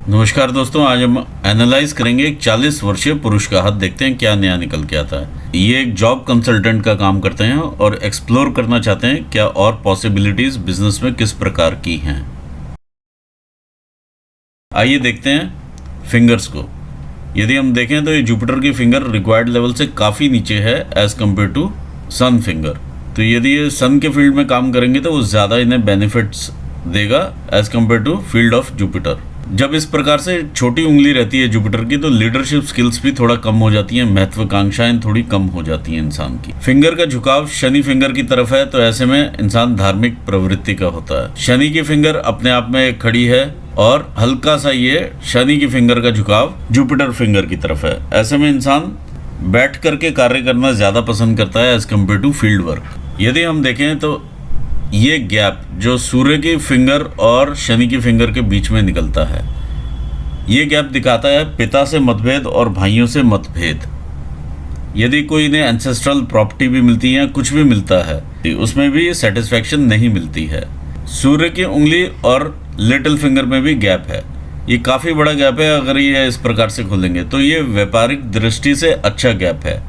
नमस्कार दोस्तों, आज हम एनालाइज करेंगे एक 40 वर्षीय पुरुष का हाथ। देखते हैं क्या नया निकल के आता है। ये एक जॉब कंसल्टेंट का काम करते हैं और एक्सप्लोर करना चाहते हैं क्या और पॉसिबिलिटीज बिजनेस में किस प्रकार की हैं। आइए देखते हैं फिंगर्स को। यदि हम देखें तो ये जुपिटर की फिंगर रिक्वायर्ड लेवल से काफ़ी नीचे है as compare to sun finger. तो यदि ये सन के फील्ड में काम करेंगे तो वो ज़्यादा इन्हें बेनिफिट्स देगा as compare to field of Jupiter. जब इस प्रकार से छोटी उंगली रहती है जुपिटर की तो लीडरशिप स्किल्स भी थोड़ा कम हो जाती हैं, महत्वाकांक्षाएं थोड़ी कम हो जाती हैं इंसान की। फिंगर का झुकाव शनि फिंगर की तरफ है तो ऐसे में इंसान धार्मिक प्रवृत्ति का होता है। शनि की फिंगर अपने आप में खड़ी है और हल्का सा ये शनि की फिंगर का झुकाव जुपिटर फिंगर की तरफ है। ऐसे में इंसान बैठ करके कार्य करना ज़्यादा पसंद करता है as compare to field work. यदि हम देखें तो ये गैप जो सूर्य की फिंगर और शनि की फिंगर के बीच में निकलता है, ये गैप दिखाता है पिता से मतभेद और भाइयों से मतभेद। यदि कोई इन्हें एंसेस्ट्रल प्रॉपर्टी भी मिलती है, कुछ भी मिलता है, उसमें भी सेटिस्फैक्शन नहीं मिलती है। सूर्य की उंगली और लिटिल फिंगर में भी गैप है। ये काफ़ी बड़ा गैप है। अगर ये इस प्रकार से खोलेंगे तो ये व्यापारिक दृष्टि से अच्छा गैप है।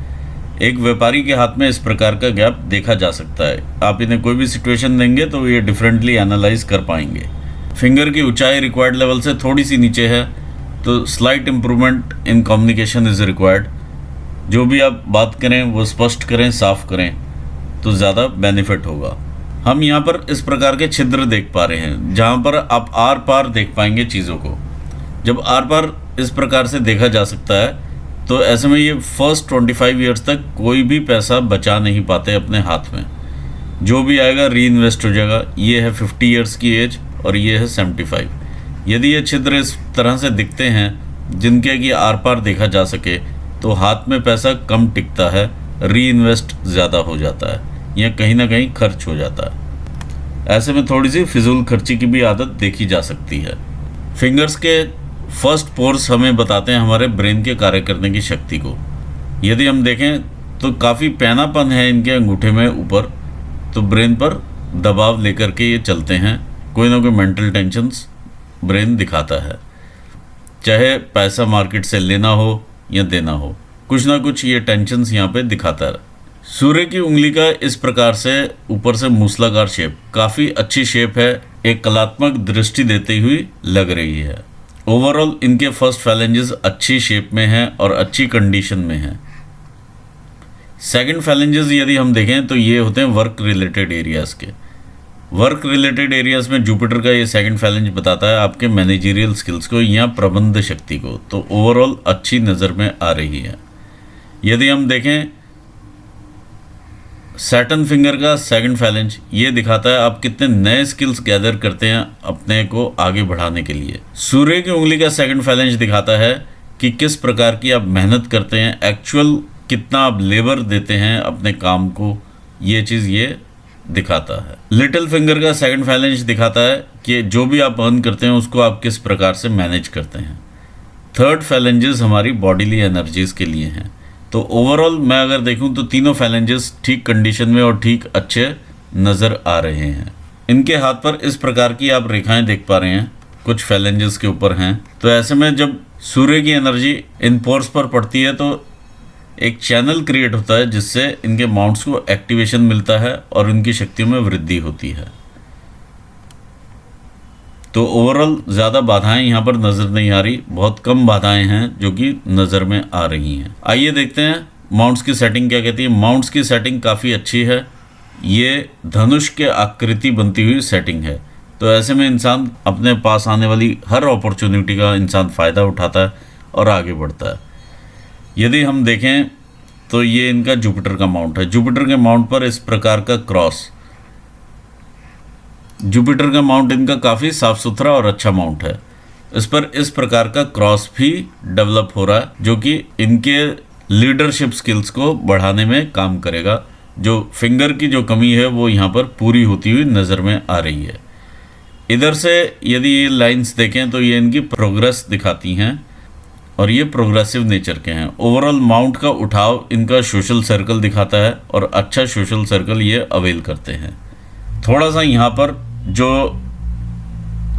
एक व्यापारी के हाथ में इस प्रकार का गैप देखा जा सकता है। आप इन्हें कोई भी सिचुएशन देंगे तो ये डिफरेंटली एनालाइज कर पाएंगे। फिंगर की ऊंचाई रिक्वायर्ड लेवल से थोड़ी सी नीचे है तो slight improvement in communication is required. जो भी आप बात करें वो स्पष्ट करें, साफ करें तो ज़्यादा बेनिफिट होगा। हम यहाँ पर इस प्रकार के छिद्र देख पा रहे हैं जहाँ पर आप आर पार देख पाएंगे चीज़ों को। जब आर पार इस प्रकार से देखा जा सकता है तो ऐसे में ये फर्स्ट 25 ईयर्स तक कोई भी पैसा बचा नहीं पाते अपने हाथ में। जो भी आएगा री इन्वेस्ट हो जाएगा। ये है 50 ईयर्स की एज और ये है 75। यदि ये छिद्र इस तरह से दिखते हैं जिनके कि आर पार देखा जा सके तो हाथ में पैसा कम टिकता है, री इन्वेस्ट ज़्यादा हो जाता है या कहीं ना कहीं खर्च हो जाता है। ऐसे में थोड़ी सी फिजूल खर्ची की भी आदत देखी जा सकती है। फिंगर्स के फर्स्ट पोर्स हमें बताते हैं हमारे ब्रेन के कार्य करने की शक्ति को। यदि हम देखें तो काफ़ी पैनापन है इनके अंगूठे में ऊपर, तो ब्रेन पर दबाव लेकर के ये चलते हैं। कोई ना कोई मेंटल टेंशन्स ब्रेन दिखाता है, चाहे पैसा मार्केट से लेना हो या देना हो, कुछ ना कुछ ये टेंशन्स यहाँ पे दिखाता है। सूर्य की उंगली का इस प्रकार से ऊपर से मूसलाकार शेप काफ़ी अच्छी शेप है, एक कलात्मक दृष्टि देती हुई लग रही है। ओवरऑल इनके फर्स्ट फैलेंजेस अच्छी शेप में हैं और अच्छी कंडीशन में हैं। सेकंड फैलेंजेस यदि हम देखें तो ये होते हैं वर्क रिलेटेड एरियाज़ के। वर्क रिलेटेड एरियाज़ में जुपिटर का ये सेकंड फैलेंज बताता है आपके मैनेजरियल स्किल्स को या प्रबंध शक्ति को, तो ओवरऑल अच्छी नज़र में आ रही है। यदि हम देखें सैटर्न फिंगर का सेकंड फैलेंज, ये दिखाता है आप कितने नए स्किल्स गैदर करते हैं अपने को आगे बढ़ाने के लिए। सूर्य की उंगली का सेकंड फैलेंज दिखाता है कि किस प्रकार की आप मेहनत करते हैं, एक्चुअल कितना आप लेबर देते हैं अपने काम को, ये चीज़ ये दिखाता है। लिटिल फिंगर का सेकंड फैलेंज दिखाता है कि जो भी आप अर्न करते हैं उसको आप किस प्रकार से मैनेज करते हैं। थर्ड फैलेंजेस हमारी बॉडीली एनर्जीज़ के लिए हैं। तो ओवरऑल मैं अगर देखूं तो तीनों फैलेंजेस ठीक कंडीशन में और ठीक अच्छे नज़र आ रहे हैं। इनके हाथ पर इस प्रकार की आप रेखाएं देख पा रहे हैं, कुछ फैलेंजेस के ऊपर हैं। तो ऐसे में जब सूर्य की एनर्जी इन पोर्स पर पड़ती है तो एक चैनल क्रिएट होता है जिससे इनके माउंट्स को एक्टिवेशन मिलता है और इनकी शक्तियों में वृद्धि होती है। तो ओवरऑल ज़्यादा बाधाएं यहाँ पर नज़र नहीं आ रही, बहुत कम बाधाएं हैं जो कि नज़र में आ रही हैं। आइए देखते हैं माउंट्स की सेटिंग क्या कहती है। माउंट्स की सेटिंग काफ़ी अच्छी है। ये धनुष के आकृति बनती हुई सेटिंग है। तो ऐसे में इंसान अपने पास आने वाली हर अपॉर्चुनिटी का इंसान फ़ायदा उठाता है और आगे बढ़ता है। यदि हम देखें तो ये इनका जुपिटर का माउंट है। जुपिटर के माउंट पर इस प्रकार का क्रॉस, जुपिटर का माउंट इनका काफ़ी साफ सुथरा और अच्छा माउंट है। इस पर इस प्रकार का क्रॉस भी डेवलप हो रहा है जो कि इनके लीडरशिप स्किल्स को बढ़ाने में काम करेगा। जो फिंगर की जो कमी है वो यहाँ पर पूरी होती हुई नज़र में आ रही है। इधर से यदि ये लाइंस देखें तो ये इनकी प्रोग्रेस दिखाती हैं और ये प्रोग्रेसिव नेचर के हैं। ओवरऑल माउंट का उठाव इनका सोशल सर्कल दिखाता है और अच्छा सोशल सर्कल ये अवेल करते हैं। थोड़ा सा यहाँ पर जो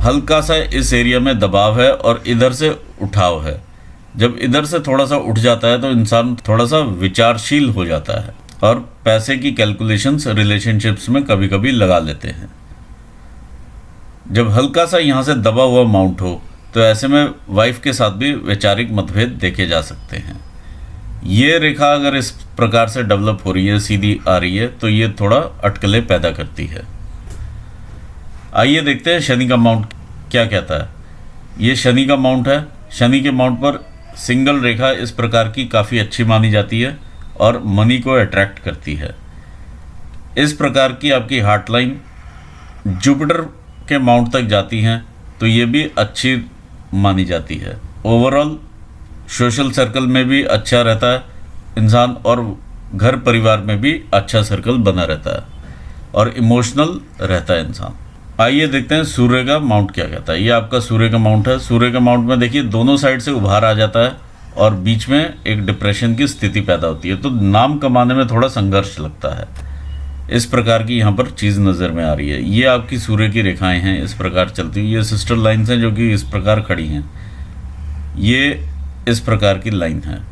हल्का सा इस एरिया में दबाव है और इधर से उठाव है। जब इधर से थोड़ा सा उठ जाता है तो इंसान थोड़ा सा विचारशील हो जाता है और पैसे की कैलकुलेशंस रिलेशनशिप्स में कभी कभी लगा लेते हैं। जब हल्का सा यहाँ से दबा हुआ माउंट हो तो ऐसे में वाइफ के साथ भी वैचारिक मतभेद देखे जा सकते हैं। ये रेखा अगर इस प्रकार से डेवलप हो रही है, सीधी आ रही है, तो ये थोड़ा अटकलें पैदा करती है। आइए देखते हैं शनि का माउंट क्या कहता है। ये शनि का माउंट है। शनि के माउंट पर सिंगल रेखा इस प्रकार की काफ़ी अच्छी मानी जाती है और मनी को अट्रैक्ट करती है। इस प्रकार की आपकी हार्ट लाइन जुपिटर के माउंट तक जाती हैं तो ये भी अच्छी मानी जाती है। ओवरऑल सोशल सर्कल में भी अच्छा रहता है इंसान और घर परिवार में भी अच्छा सर्कल बना रहता है और इमोशनल रहता है इंसान। आइए देखते हैं सूर्य का माउंट क्या कहता है। ये आपका सूर्य का माउंट है। सूर्य का माउंट में देखिए दोनों साइड से उभार आ जाता है और बीच में एक डिप्रेशन की स्थिति पैदा होती है, तो नाम कमाने में थोड़ा संघर्ष लगता है। इस प्रकार की यहाँ पर चीज़ नज़र में आ रही है। ये आपकी सूर्य की रेखाएं हैं, इस प्रकार चलती हुई। ये सिस्टर लाइन्स हैं जो कि इस प्रकार खड़ी हैं। ये इस प्रकार की लाइन है।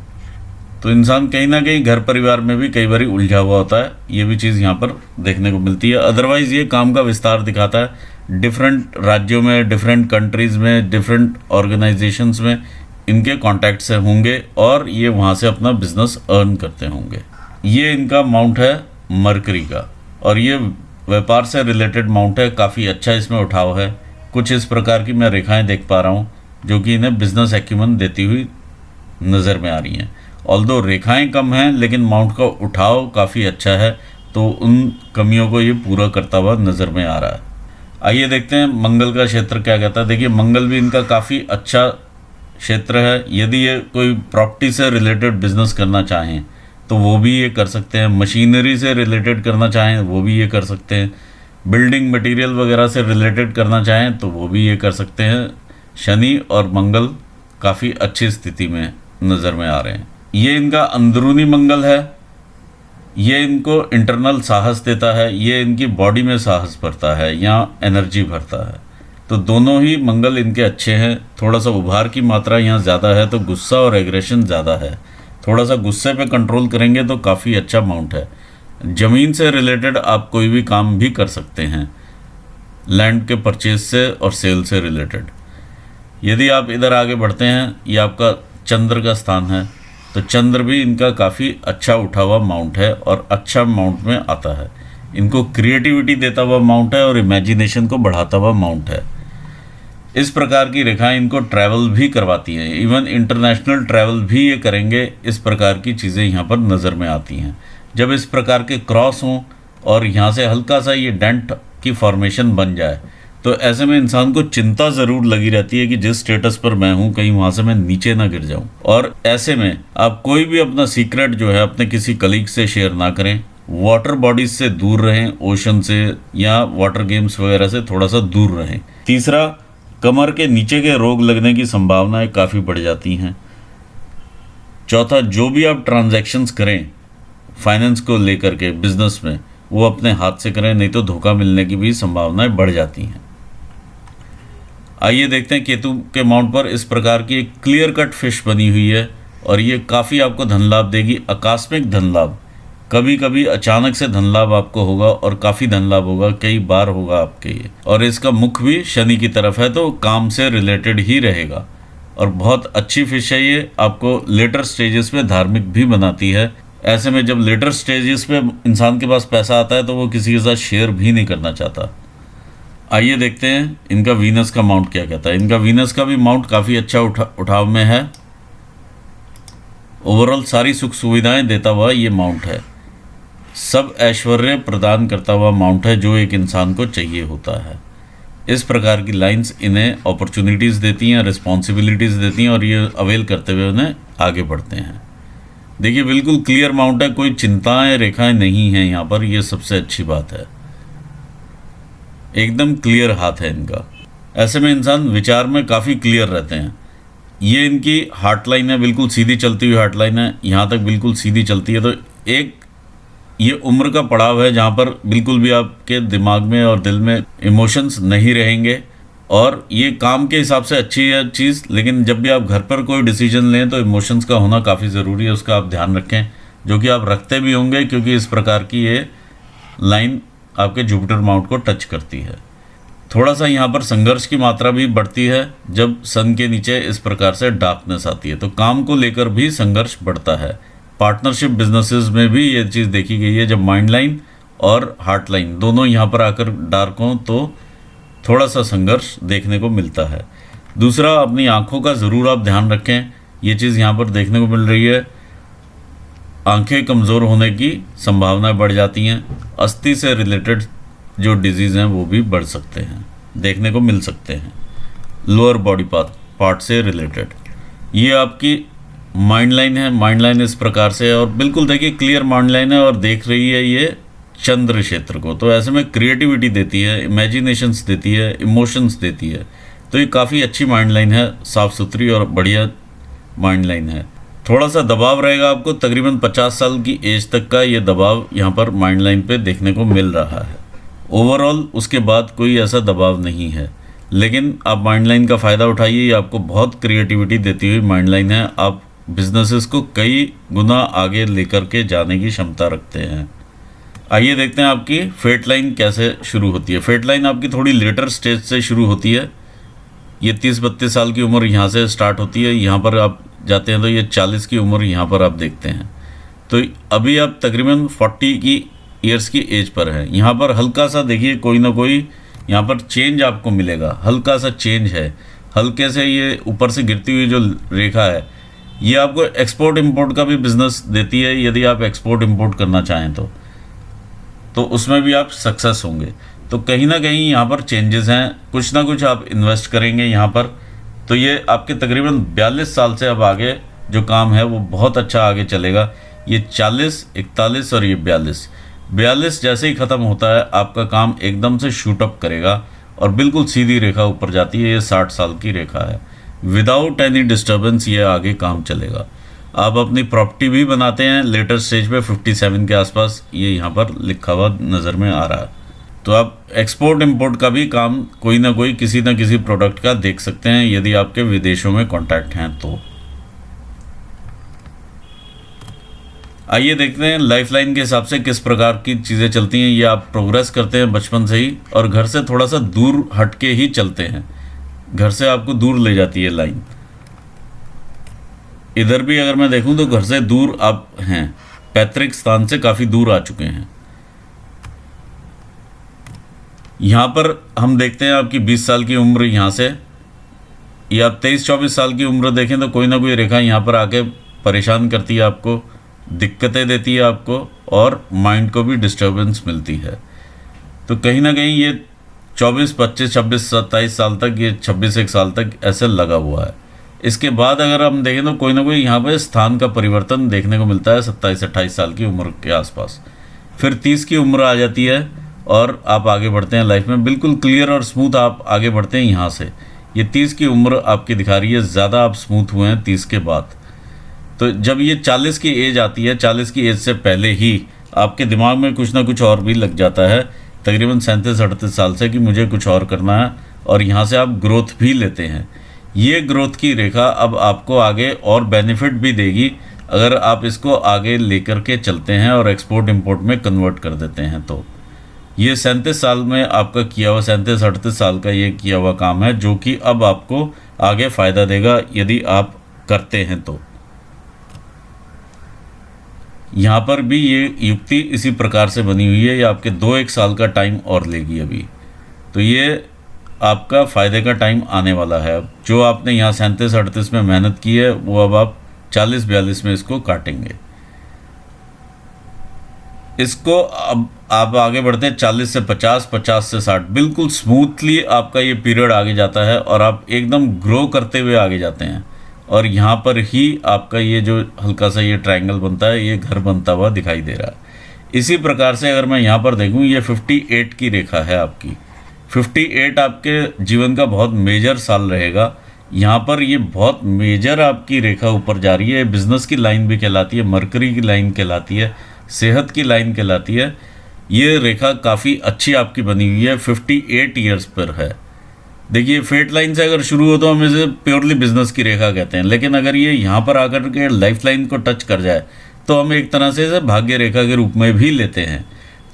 तो इंसान कहीं ना कहीं घर परिवार में भी कई बार उलझा हुआ होता है। ये भी चीज़ यहाँ पर देखने को मिलती है। अदरवाइज़ ये काम का विस्तार दिखाता है। डिफरेंट राज्यों में, डिफरेंट कंट्रीज़ में, डिफरेंट ऑर्गेनाइजेशंस में इनके कॉन्टैक्ट से होंगे और ये वहाँ से अपना बिजनेस अर्न करते होंगे। ये इनका माउंट है मरकरी का और ये व्यापार से रिलेटेड माउंट है। काफ़ी अच्छा इसमें उठाव है। कुछ इस प्रकार की मैं रेखाएँ देख पा रहा हूँ जो कि इन्हें बिजनेस एक्यूमेंट देती हुई नज़र में आ रही हैं। ऑल्दो रेखाएं कम हैं लेकिन माउंट का उठाव काफ़ी अच्छा है, तो उन कमियों को ये पूरा करता हुआ नज़र में आ रहा है। आइए देखते हैं मंगल का क्षेत्र क्या कहता है। देखिए मंगल भी इनका काफ़ी अच्छा क्षेत्र है। यदि ये कोई प्रॉपर्टी से रिलेटेड बिजनेस करना चाहें तो वो भी ये कर सकते हैं। मशीनरी से रिलेटेड करना चाहें वो भी ये कर सकते हैं। बिल्डिंग मटेरियल वगैरह से रिलेटेड करना चाहें तो वो भी ये कर सकते हैं। शनि और मंगल काफ़ी अच्छी स्थिति में नज़र में आ रहे हैं। ये इनका अंदरूनी मंगल है। ये इनको इंटरनल साहस देता है। ये इनकी बॉडी में साहस भरता है या एनर्जी भरता है। तो दोनों ही मंगल इनके अच्छे हैं। थोड़ा सा उभार की मात्रा यहाँ ज़्यादा है तो गुस्सा और एग्रेशन ज़्यादा है। थोड़ा सा गुस्से पे कंट्रोल करेंगे तो काफ़ी अच्छा माउंट है। ज़मीन से रिलेटेड आप कोई भी काम भी कर सकते हैं, लैंड के परचेज से और सेल से रिलेटेड। यदि आप इधर आगे बढ़ते हैं, ये आपका चंद्र का स्थान है, तो चंद्र भी इनका काफ़ी अच्छा उठा हुआ माउंट है और अच्छा माउंट में आता है। इनको क्रिएटिविटी देता हुआ माउंट है और इमेजिनेशन को बढ़ाता हुआ माउंट है। इस प्रकार की रेखाएं इनको ट्रैवल भी करवाती हैं। इवन इंटरनेशनल ट्रैवल भी ये करेंगे। इस प्रकार की चीज़ें यहाँ पर नज़र में आती हैं। जब इस प्रकार के क्रॉस हों और यहाँ से हल्का सा ये डेंट की फॉर्मेशन बन जाए तो ऐसे में इंसान को चिंता ज़रूर लगी रहती है कि जिस स्टेटस पर मैं हूँ कहीं वहाँ से मैं नीचे ना गिर जाऊँ। और ऐसे में आप कोई भी अपना सीक्रेट जो है अपने किसी कलीग से शेयर ना करें। वाटर बॉडीज से दूर रहें, ओशन से या वाटर गेम्स वगैरह से थोड़ा सा दूर रहें। तीसरा, कमर के नीचे के रोग लगने की संभावनाएं काफ़ी बढ़ जाती हैं। चौथा, जो भी आप ट्रांजैक्शंस करें फाइनेंस को लेकर के बिजनेस में, वो अपने हाथ से करें, नहीं तो धोखा मिलने की भी संभावनाएं बढ़ जाती हैं। आइए देखते हैं केतु के माउंट पर इस प्रकार की एक क्लियर कट फिश बनी हुई है और ये काफ़ी आपको धन लाभ देगी। आकस्मिक धन लाभ, कभी कभी अचानक से धन लाभ आपको होगा और काफ़ी धन लाभ होगा, कई बार होगा आपके ये। और इसका मुख भी शनि की तरफ है तो काम से रिलेटेड ही रहेगा और बहुत अच्छी फिश है ये। आपको लेटर स्टेजेस में धार्मिक भी बनाती है। ऐसे में जब लेटर स्टेजेस पे इंसान के पास पैसा आता है तो वो किसी के साथ शेयर भी नहीं करना चाहता। आइए देखते हैं इनका वीनस का माउंट क्या कहता है। इनका वीनस का भी माउंट काफ़ी अच्छा उठाव में है। ओवरऑल सारी सुख सुविधाएं देता हुआ ये माउंट है। सब ऐश्वर्य प्रदान करता हुआ माउंट है जो एक इंसान को चाहिए होता है। इस प्रकार की लाइंस इन्हें अपॉर्चुनिटीज़ देती हैं, रिस्पॉन्सिबिलिटीज़ देती हैं और ये अवेल करते हुए उन्हें आगे बढ़ते हैं। देखिए बिल्कुल क्लियर माउंट है, कोई चिंताएं रेखाएं नहीं हैं यहाँ पर। ये सबसे अच्छी बात है, एकदम क्लियर हाथ है इनका। ऐसे में इंसान विचार में काफ़ी क्लियर रहते हैं। ये इनकी हार्ट लाइन है, बिल्कुल सीधी चलती हुई हार्ट लाइन है, यहाँ तक बिल्कुल सीधी चलती है। तो एक ये उम्र का पड़ाव है जहाँ पर बिल्कुल भी आपके दिमाग में और दिल में इमोशंस नहीं रहेंगे और ये काम के हिसाब से अच्छी है चीज़, लेकिन जब भी आप घर पर कोई डिसीजन लें तो इमोशंस का होना काफ़ी ज़रूरी है, उसका आप ध्यान रखें, जो कि आप रखते भी होंगे, क्योंकि इस प्रकार की ये लाइन आपके जुपिटर माउंट को टच करती है। थोड़ा सा यहाँ पर संघर्ष की मात्रा भी बढ़ती है जब सन के नीचे इस प्रकार से डार्कनेस आती है, तो काम को लेकर भी संघर्ष बढ़ता है। पार्टनरशिप बिजनेसेस में भी ये चीज़ देखी गई है, जब माइंड लाइन और हार्ट लाइन दोनों यहाँ पर आकर डार्क हों तो थोड़ा सा संघर्ष देखने को मिलता है। दूसरा, अपनी आँखों का ज़रूर आप ध्यान रखें, ये चीज़ यहाँ पर देखने को मिल रही है। आंखें कमज़ोर होने की संभावनाएं बढ़ जाती हैं। अस्थि से रिलेटेड जो डिजीज़ हैं वो भी बढ़ सकते हैं, देखने को मिल सकते हैं। लोअर बॉडी पार्ट से रिलेटेड ये आपकी माइंड लाइन है। माइंड लाइन इस प्रकार से है और बिल्कुल देखिए क्लियर माइंड लाइन है और देख रही है ये चंद्र क्षेत्र को, तो ऐसे में क्रिएटिविटी देती है, इमेजिनेशंस देती है, इमोशंस देती है। तो ये काफ़ी अच्छी माइंड लाइन है, साफ़ सुथरी और बढ़िया माइंड लाइन है। थोड़ा सा दबाव रहेगा आपको, तकरीबन 50 साल की एज तक का ये दबाव यहाँ पर माइंड लाइन पे देखने को मिल रहा है। ओवरऑल उसके बाद कोई ऐसा दबाव नहीं है, लेकिन आप माइंड लाइन का फ़ायदा उठाइए। ये आपको बहुत क्रिएटिविटी देती हुई माइंड लाइन है। आप बिजनेसेस को कई गुना आगे लेकर के जाने की क्षमता रखते हैं। आइए देखते हैं आपकी फेट लाइन कैसे शुरू होती है। फेट लाइन आपकी थोड़ी लेटर स्टेज से शुरू होती है। ये 30-32 साल की उम्र यहाँ से स्टार्ट होती है। यहाँ पर आप जाते हैं तो ये 40 की उम्र यहाँ पर आप देखते हैं। तो अभी आप तकरीबन 40 की ईयर्स की एज पर हैं। यहाँ पर हल्का सा देखिए कोई ना कोई यहाँ पर चेंज आपको मिलेगा, हल्का सा चेंज है। हल्के से ये ऊपर से गिरती हुई जो रेखा है ये आपको एक्सपोर्ट इंपोर्ट का भी बिजनेस देती है। यदि आप एक्सपोर्ट इंपोर्ट करना चाहें तो उसमें भी आप सक्सेस होंगे। तो कहीं ना कहीं यहाँ पर चेंजेस हैं, कुछ ना कुछ आप इन्वेस्ट करेंगे यहाँ पर, तो ये आपके तकरीबन 42 साल से अब आगे जो काम है वो बहुत अच्छा आगे चलेगा। ये 40, 41 और ये 42 जैसे ही ख़त्म होता है आपका काम एकदम से शूट अप करेगा और बिल्कुल सीधी रेखा ऊपर जाती है। ये 60 साल की रेखा है, विदाउट एनी डिस्टर्बेंस ये आगे काम चलेगा। आप अपनी प्रॉपर्टी भी बनाते हैं लेटर स्टेज पे 57 के आसपास, ये यहाँ पर लिखा हुआ नज़र में आ रहा है। तो आप एक्सपोर्ट इंपोर्ट का भी काम कोई ना कोई किसी न किसी प्रोडक्ट का देख सकते हैं यदि आपके विदेशों में कॉन्टैक्ट हैं तो। आइए देखते हैं लाइफ लाइन के हिसाब से किस प्रकार की चीज़ें चलती हैं। ये आप प्रोग्रेस करते हैं बचपन से ही और घर से थोड़ा सा दूर हट के ही चलते हैं, घर से आपको दूर ले जाती है लाइन। इधर भी अगर मैं देखूं तो घर से दूर आप हैं, पैतृक स्थान से काफ़ी दूर आ चुके हैं। यहाँ पर हम देखते हैं आपकी 20 साल की उम्र यहाँ से, या आप 23-24 साल की उम्र देखें तो कोई ना कोई रेखा यहाँ पर आके परेशान करती है, आपको दिक्कतें देती है आपको, और माइंड को भी डिस्टर्बेंस मिलती है। तो कहीं ना कहीं ये 24, 25, 26, 27 साल तक, ये 26 साल तक ऐसे लगा हुआ है। इसके बाद अगर हम देखें तो कोई ना कोई यहाँ पे स्थान का परिवर्तन देखने को मिलता है 27-28 साल की उम्र के आसपास। फिर 30 की उम्र आ जाती है और आप आगे बढ़ते हैं लाइफ में, बिल्कुल क्लियर और स्मूथ आप आगे बढ़ते हैं यहाँ से। ये 30 की उम्र आपकी दिखा रही है, ज़्यादा आप स्मूथ हुए हैं 30 के बाद। तो जब ये 40 की एज आती है, 40 की एज से पहले ही आपके दिमाग में कुछ ना कुछ और भी लग जाता है, तकरीबन 37-38 साल से, कि मुझे कुछ और करना है, और यहाँ से आप ग्रोथ भी लेते हैं। ये ग्रोथ की रेखा अब आपको आगे और बेनिफिट भी देगी अगर आप इसको आगे लेकर के चलते हैं और एक्सपोर्ट इंपोर्ट में कन्वर्ट कर देते हैं। तो ये 37 साल में आपका किया हुआ, 37-38 साल का ये किया हुआ काम है जो कि अब आपको आगे फ़ायदा देगा यदि आप करते हैं तो। यहाँ पर भी ये युक्ति इसी प्रकार से बनी हुई है, ये आपके 2-1 साल का टाइम और लेगी अभी। तो ये आपका फ़ायदे का टाइम आने वाला है। अब जो आपने यहाँ 37-38 में मेहनत की है वो अब आप 40-42 में इसको काटेंगे। इसको अब आप आगे बढ़ते हैं 40 से 50, 50 से 60, बिल्कुल स्मूथली आपका ये पीरियड आगे जाता है और आप एकदम ग्रो करते हुए आगे जाते हैं। और यहाँ पर ही आपका ये जो हल्का सा ये ट्रायंगल बनता है, ये घर बनता हुआ दिखाई दे रहा है। इसी प्रकार से अगर मैं यहाँ पर देखूँ, ये 58 की रेखा है आपकी। 58 आपके जीवन का बहुत मेजर साल रहेगा। यहाँ पर ये बहुत मेजर आपकी रेखा ऊपर जा रही है। बिजनेस की लाइन भी कहलाती है, मरकरी की लाइन कहलाती है, सेहत की लाइन कहलाती है। ये रेखा काफ़ी अच्छी आपकी बनी हुई है, 58 ईयर्स पर है। देखिए फेट लाइन से अगर शुरू हो तो हम इसे प्योरली बिजनेस की रेखा कहते हैं, लेकिन अगर ये यहाँ पर आकर के लाइफ लाइन को टच कर जाए तो हम एक तरह से इसे भाग्य रेखा के रूप में भी लेते हैं।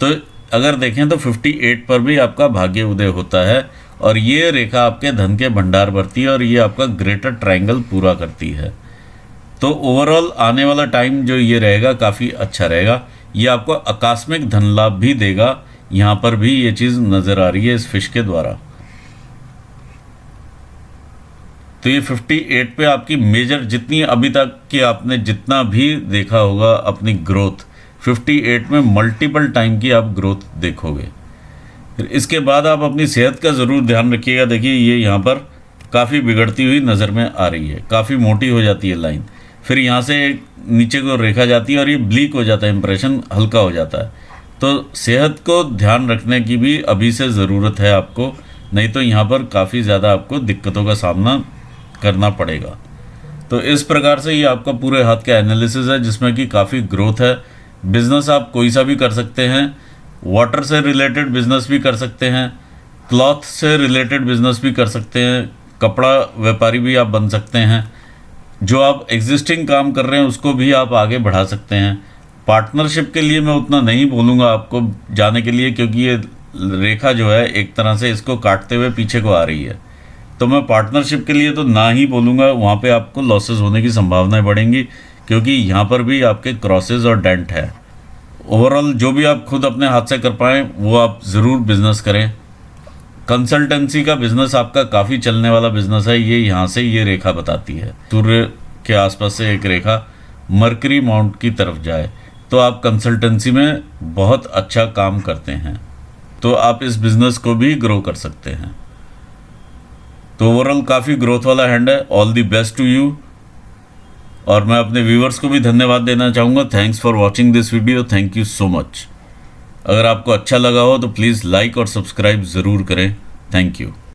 तो अगर देखें तो 58 पर भी आपका भाग्य उदय होता है और ये रेखा आपके धन के भंडार भरती है और ये आपका ग्रेटर ट्रायंगल पूरा करती है। तो ओवरऑल आने वाला टाइम जो ये रहेगा काफ़ी अच्छा रहेगा। ये आपको आकस्मिक धन लाभ भी देगा, यहाँ पर भी ये चीज़ नज़र आ रही है इस फिश के द्वारा। तो ये 58 पे आपकी मेजर जितनी अभी तक की आपने जितना भी देखा होगा अपनी ग्रोथ, 58 में मल्टीपल टाइम की आप ग्रोथ देखोगे। फिर इसके बाद आप अपनी सेहत का ज़रूर ध्यान रखिएगा। देखिए ये यहाँ पर काफ़ी बिगड़ती हुई नज़र में आ रही है, काफ़ी मोटी हो जाती है लाइन, फिर यहाँ से नीचे को रेखा जाती है और ये ब्लीक हो जाता है, इंप्रेशन हल्का हो जाता है। तो सेहत को ध्यान रखने की भी अभी से ज़रूरत है आपको, नहीं तो यहाँ पर काफ़ी ज़्यादा आपको दिक्कतों का सामना करना पड़ेगा। तो इस प्रकार से ये आपका पूरे हाथ का एनालिसिस है जिसमें कि काफ़ी ग्रोथ है। बिजनेस आप कोई सा भी कर सकते हैं, वाटर से रिलेटेड बिजनेस भी कर सकते हैं, क्लॉथ से रिलेटेड बिजनेस भी कर सकते हैं, कपड़ा व्यापारी भी आप बन सकते हैं, जो आप एग्जिस्टिंग काम कर रहे हैं उसको भी आप आगे बढ़ा सकते हैं। पार्टनरशिप के लिए मैं उतना नहीं बोलूँगा आपको जाने के लिए, क्योंकि ये रेखा जो है एक तरह से इसको काटते हुए पीछे को आ रही है, तो मैं पार्टनरशिप के लिए तो ना ही बोलूँगा। वहाँ पे आपको लॉसेस होने की संभावनाएं बढ़ेंगी, क्योंकि यहाँ पर भी आपके क्रॉसेस और डेंट है। ओवरऑल जो भी आप खुद अपने हाथ से कर पाएँ वो आप ज़रूर बिजनेस करें। कंसल्टेंसी का बिजनेस आपका काफ़ी चलने वाला बिजनेस है, ये यहाँ से ये रेखा बताती है। सूर्य के आसपास से एक रेखा मरकरी माउंट की तरफ जाए तो आप कंसल्टेंसी में बहुत अच्छा काम करते हैं, तो आप इस बिज़नेस को भी ग्रो कर सकते हैं। तो ओवरऑल काफ़ी ग्रोथ वाला हैंड है। All the best to you. और मैं अपने व्यूवर्स को भी धन्यवाद देना चाहूँगा। Thanks for watching this video, thank you so much. अगर आपको अच्छा लगा हो तो प्लीज़ लाइक और सब्सक्राइब ज़रूर करें। Thank you.